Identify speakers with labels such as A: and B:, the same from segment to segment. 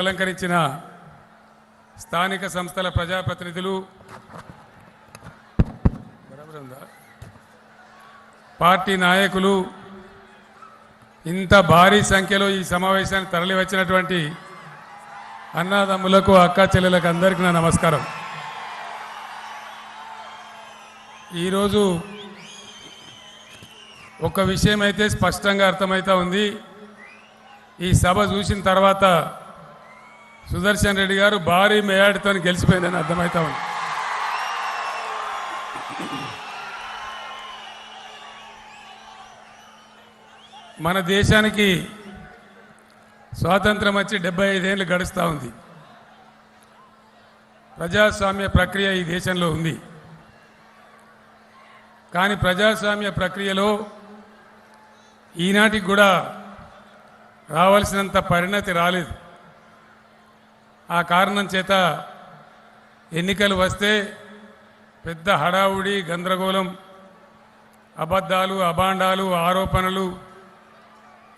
A: అలంకరించిన స్థానిక సంస్థల ప్రజాప్రతినిధులు, పార్టీ నాయకులు, ఇంత భారీ సంఖ్యలో ఈ సమావేశానికి తరలి వచ్చినటువంటి అన్నదమ్ములకు, అక్క చెల్లెలకు అందరికీ నా నమస్కారం. ఈరోజు ఒక విషయం అయితే స్పష్టంగా అర్థమవుతా ఉంది. ఈ సభ చూసిన తర్వాత సుదర్శన్ రెడ్డి గారు భారీ మేయాడితో గెలిచిపోయిందని అర్థమవుతా ఉంది. మన దేశానికి స్వాతంత్రం వచ్చి 75 ఏళ్ళు గడుస్తూ ఉంది. ప్రజాస్వామ్య ప్రక్రియ ఈ దేశంలో ఉంది. కానీ ప్రజాస్వామ్య ప్రక్రియలో ఈనాటికి కూడా రావాల్సినంత పరిణతి రాలేదు. ఆ కారణం చేత ఎన్నికలు వస్తే పెద్ద హడావుడి, గందరగోళం, అబద్ధాలు, అభాండాలు, ఆరోపణలు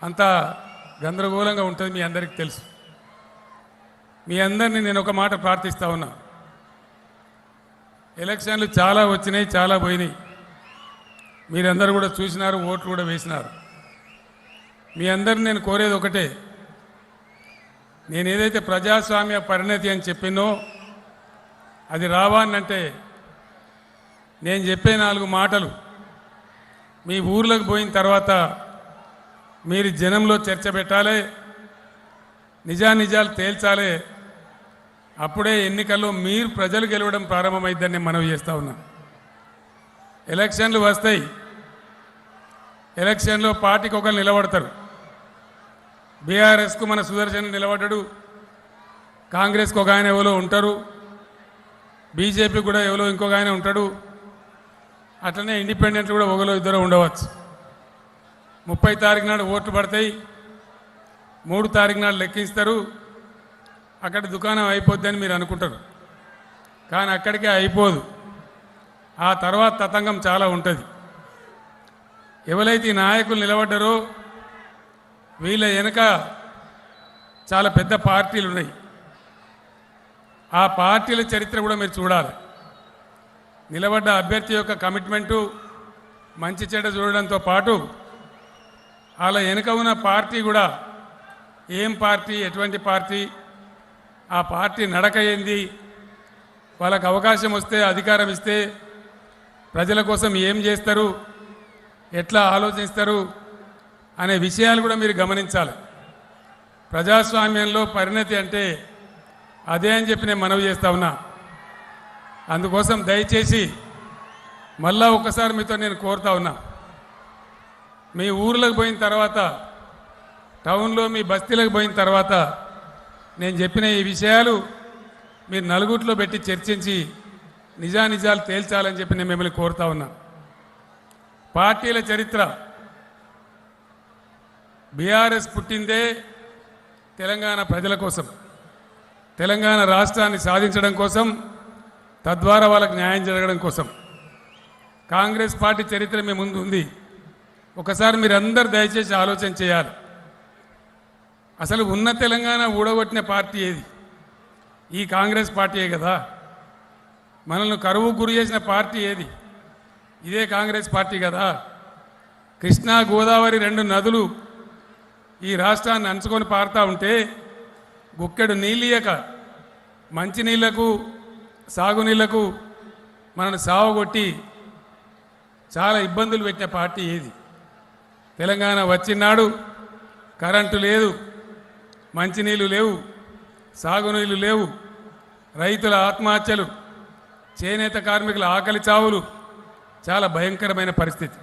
A: అంతా గందరగోళంగా ఉంటుంది. మీ అందరికీ తెలుసు. మీ అందరినీ నేను ఒక మాట ప్రార్థిస్తూ ఉన్నా. ఎలక్షన్లు చాలా వచ్చినాయి, చాలా పోయినాయి. మీరందరూ కూడా చూసినారు, ఓట్లు కూడా వేసినారు. మీ అందరిని నేను కోరేది ఒకటే, నేను ఏదైతే ప్రజాస్వామ్య పరిణతి అని చెప్పినో అది రావాలంటే నేను చెప్పే 4 మాటలు మీ ఊర్లోకి పోయిన తర్వాత మీరు జనంలో చర్చ పెట్టాలి, నిజానిజాలు తేల్చాలి. అప్పుడే ఎన్నికల్లో మీరు ప్రజలు గెలవడం ప్రారంభమైద్దని నేను మనవి చేస్తూ ఉన్నా. ఎలక్షన్లు వస్తాయి. ఎలక్షన్లో పార్టీకి ఒకరు నిలబడతారు. బీఆర్ఎస్కు మన సుదర్శన్ నిలబడ్డాడు, కాంగ్రెస్కి ఒక ఆయన ఎవరో ఉంటారు, బీజేపీ కూడా ఎవరో ఇంకొక ఆయన ఉంటాడు, అట్లనే ఇండిపెండెంట్ కూడా ఒకరో ఇద్దరు ఉండవచ్చు. 30 తారీఖు నాడు ఓట్లు పడతాయి, 3 తారీఖు నాడు లెక్కిస్తారు. అక్కడ దుకాణం అయిపోద్దని మీరు అనుకుంటారు, కానీ అక్కడికే అయిపోదు. ఆ తర్వాత తతంగం చాలా ఉంటుంది. ఎవరైతే ఈ నాయకులు నిలబడ్డారో వీళ్ళ వెనుక చాలా పెద్ద పార్టీలు ఉన్నాయి. ఆ పార్టీల చరిత్ర కూడా మీరు చూడాలి. నిలబడ్డ అభ్యర్థి యొక్క కమిట్మెంటు, మంచి చెడ్డ చూడడంతో పాటు వాళ్ళ వెనుక ఉన్న పార్టీ కూడా ఏం పార్టీ, ఎటువంటి పార్టీ, ఆ పార్టీ నడక ఏంది, వాళ్ళకు అవకాశం వస్తే, అధికారం ఇస్తే ప్రజల కోసం ఏం చేస్తారు, ఎట్లా ఆలోచిస్తారు అనే విషయాలు కూడా మీరు గమనించాలి. ప్రజాస్వామ్యంలో పరిణతి అంటే అదే అని చెప్పి నేను మనవి చేస్తా ఉన్నా. అందుకోసం దయచేసి మళ్ళా ఒకసారి మీతో నేను కోరుతా ఉన్నా, మీ ఊర్లకు పోయిన తర్వాత, టౌన్లో మీ బస్తీలకు పోయిన తర్వాత నేను చెప్పిన ఈ విషయాలు మీరు నలుగురిలో పెట్టి చర్చించి నిజానిజాలు తేల్చాలని చెప్పి నేను మిమ్మల్ని కోరుతా ఉన్నా. పార్టీల చరిత్ర, బీఆర్ఎస్ పుట్టిందే తెలంగాణ ప్రజల కోసం, తెలంగాణ రాష్ట్రాన్ని సాధించడం కోసం, తద్వారా వాళ్ళకు న్యాయం జరగడం కోసం. కాంగ్రెస్ పార్టీ చరిత్ర మీ ముందు ఉంది. ఒకసారి మీరందరూ దయచేసి ఆలోచన చేయాలి. అసలు ఉన్న తెలంగాణ ఊడగొట్టిన పార్టీ ఏది? ఈ కాంగ్రెస్ పార్టీయే కదా. మనల్ని కరువుకు గురి చేసిన పార్టీ ఏది? ఇదే కాంగ్రెస్ పార్టీ కదా. కృష్ణా, గోదావరి 2 నదులు ఈ రాష్ట్రాన్ని అంచుకొని పారుతూ ఉంటే గుక్కెడు నీళ్ళియక మంచినీళ్లకు, సాగునీళ్లకు మనల్ని సావగొట్టి చాలా ఇబ్బందులు పెట్టిన పార్టీ ఏది? తెలంగాణ వచ్చినాడు కరెంటు లేదు, మంచినీళ్ళు లేవు, సాగునీళ్ళు లేవు, రైతుల ఆత్మహత్యలు, చేనేత కార్మికుల ఆకలి చావులు, చాలా భయంకరమైన పరిస్థితి.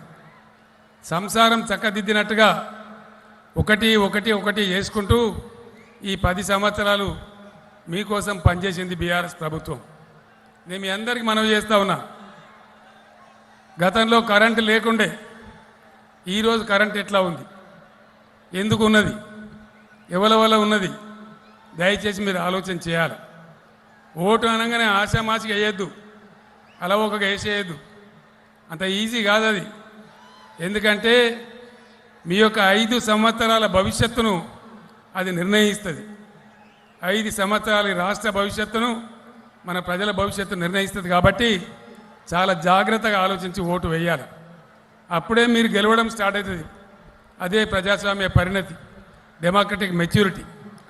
A: సంసారం చక్కదిద్దినట్టుగా ఒకటి చేసుకుంటూ ఈ 10 సంవత్సరాలు మీకోసం పనిచేసింది బీఆర్ఎస్ ప్రభుత్వం. నేను మీ అందరికీ మనవి చేస్తూ ఉన్నా, గతంలో కరెంటు లేకుండే ఈరోజు కరెంట్ ఎట్లా ఉంది, ఎందుకు ఉన్నది, ఎవరి వల్ల ఉన్నది, దయచేసి మీరు ఆలోచన చేయాలి. ఓటు అనగానే ఆశామాసిగా వేయద్దు, అలవోకగా వేసేయద్దు. అంత ఈజీ కాదు అది. ఎందుకంటే మీ యొక్క 5 సంవత్సరాల భవిష్యత్తును అది నిర్ణయిస్తుంది. 5 సంవత్సరాల ఈ రాష్ట్ర భవిష్యత్తును మన ప్రజల భవిష్యత్తు నిర్ణయిస్తుంది కాబట్టి చాలా జాగ్రత్తగా ఆలోచించి ఓటు వేయాలి. అప్పుడే మీరు గెలవడం స్టార్ట్ అవుతుంది. అదే ప్రజాస్వామ్య పరిణతి, డెమోక్రటిక్ మెచ్యూరిటీ,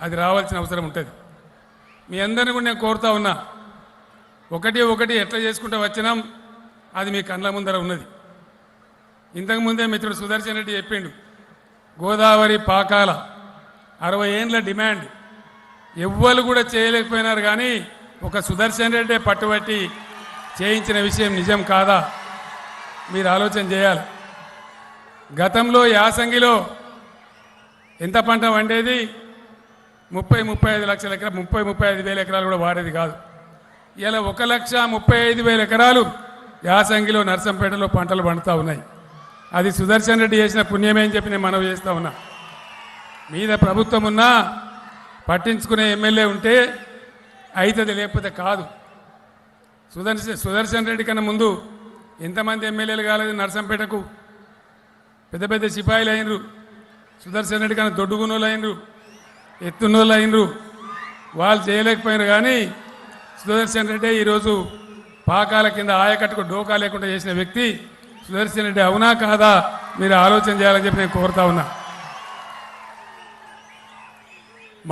A: అది రావాల్సిన అవసరం ఉంటుంది. మీ అందరిని కూడా నేను కోరుతా ఉన్నా, ఒకటి ఎట్లా చేసుకుంటూ వచ్చినాం అది మీ కళ్ళ ముందర ఉన్నది. ఇంతకుముందే మిత్రుడు సుదర్శన్ రెడ్డి చెప్పిండు, గోదావరి పాకాల 60 ఏండ్ల డిమాండ్ ఎవ్వరు కూడా చేయలేకపోయినారు, కానీ ఒక సుదర్శన్ రెడ్డి పట్టుబట్టి చేయించిన విషయం నిజం కాదా? మీరు ఆలోచన చేయాలి. గతంలో యాసంగిలో ఎంత పంట వండేది? 30-35 లక్షల ఎకరాలు, 30-35 వేల ఎకరాలు కూడా వాడేది కాదు. ఇలా 1,35,000 ఎకరాలు యాసంగిలో నర్సంపేటలో పంటలు పండుతూ ఉన్నాయి. అది సుదర్శన్ రెడ్డి చేసిన పుణ్యమే అని చెప్పి నేను మనవి చేస్తూ ఉన్నా. మీద ప్రభుత్వం ఉన్నా పట్టించుకునే ఎమ్మెల్యే ఉంటే అవుతుంది, లేకపోతే కాదు. సుదర్శన్ రెడ్డి కన్నా ముందు ఎంతమంది ఎమ్మెల్యేలు కాలేదు నర్సంపేటకు? పెద్ద పెద్ద సిపాయిలు అయినరు. సుదర్శన్ రెడ్డి కన్నా దొడ్డుగునోళ్ళు అయినరు, ఎత్తున్నోళ్ళు అయినరు. వాళ్ళు చేయలేకపోయినారు, కానీ సుదర్శన్ రెడ్డి ఈరోజు పాకాల కింద ఆయకట్టుకు డోకా లేకుండా చేసిన వ్యక్తి సుదర్శన్ రెడ్డి. అవునా కాదా? మీరు ఆలోచన చేయాలని చెప్పి నేను కోరుతా ఉన్నా.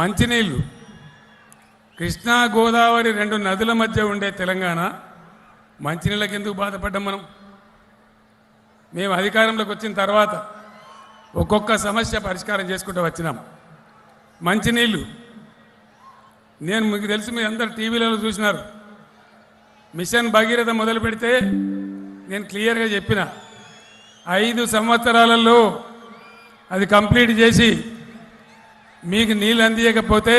A: మంచినీళ్ళు, కృష్ణా గోదావరి 2 నదుల మధ్య ఉండే తెలంగాణ మంచినీళ్ళకి ఎందుకు బాధపడ్డాం మనం? మేము అధికారంలోకి వచ్చిన తర్వాత ఒక్కొక్క సమస్య పరిష్కారం చేసుకుంటూ వచ్చినాం. మంచినీళ్ళు, నేను మీకు తెలుసు, మీ అందరు టీవీలలో చూసినారు. మిషన్ భగీరథ మొదలు పెడితే నేను క్లియర్గా చెప్పిన 5 సంవత్సరాలలో అది కంప్లీట్ చేసి మీకు నీళ్ళు అందియకపోతే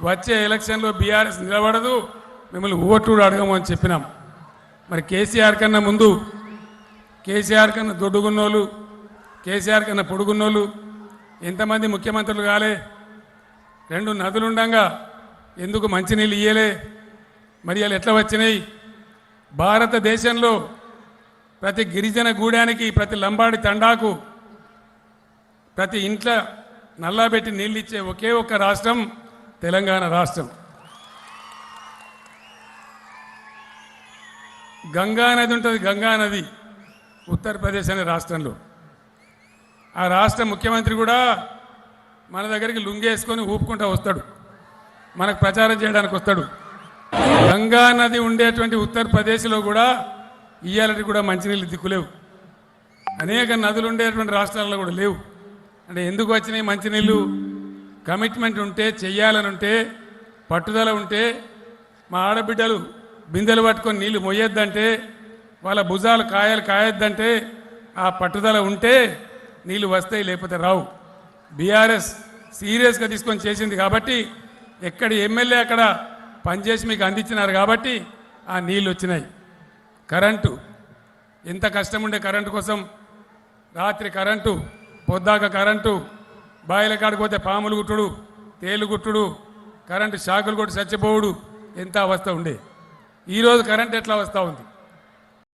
A: వచ్చే ఎలక్షన్లో బీఆర్ఎస్ నిలబడదు, మిమ్మల్ని ఓట్లు అడగము అని చెప్పినాం. మరి కేసీఆర్ కన్నా ముందు, కేసీఆర్ కన్నా దొడ్డుగున్నోళ్ళు, కేసీఆర్ కన్నా పొడుగున్నోళ్ళు ఎంతమంది ముఖ్యమంత్రులు కాలే? 2 నదులుండగా ఎందుకు మంచినీళ్ళు ఇయ్యలే? మరి వాళ్ళు ఎట్లా వచ్చినాయి? భారతదేశంలో ప్రతి గిరిజన గూడానికి, ప్రతి లంబాడి తండాకు, ప్రతి ఇంట్లో నల్లాబెట్టి నీళ్ళు ఇచ్చే ఒకే ఒక్క రాష్ట్రం తెలంగాణ రాష్ట్రం. గంగా నది ఉంటుంది, గంగా నది ఉత్తరప్రదేశ్ అనే రాష్ట్రంలో. ఆ రాష్ట్ర ముఖ్యమంత్రి కూడా మన దగ్గరికి లుంగేసుకొని ఊపుకుంటూ వస్తాడు, మనకు ప్రచారం చేయడానికి వస్తాడు. గంగా నది ఉండేటువంటి ఉత్తరప్రదేశ్లో కూడా ఇయ్యాలటి కూడా మంచినీళ్ళు దిక్కులేవు. అనేక నదులు ఉండేటువంటి రాష్ట్రాల్లో కూడా లేవు. అంటే ఎందుకు వచ్చినాయి మంచినీళ్ళు? కమిట్మెంట్ ఉంటే, చెయ్యాలని ఉంటే, పట్టుదల ఉంటే, మా ఆడబిడ్డలు బిందెలు పట్టుకొని నీళ్లు మొయ్యొద్దంటే, వాళ్ళ భుజాలు కాయొద్దంటే, ఆ పట్టుదల ఉంటే నీళ్లు వస్తాయి, లేకపోతే రావు. బీఆర్ఎస్ సీరియస్గా తీసుకొని చేసింది కాబట్టి, ఎక్కడి ఎమ్మెల్యే అక్కడ పనిచేసి మీకు అందించినారు కాబట్టి ఆ నీళ్ళు వచ్చినాయి. కరెంటు, ఎంత కష్టం ఉండే కరెంటు కోసం. రాత్రి కరెంటు, పొద్దాక కరెంటు, బాయిల కాడికి పోతే పాములు గుట్టుడు, తేలు గుట్టుడు, కరెంటు షాకులు కొట్టి చచ్చిపోవుడు, ఎంత అవస్థ ఉండే. ఈరోజు కరెంట్ ఎట్లా వస్తూ ఉంది?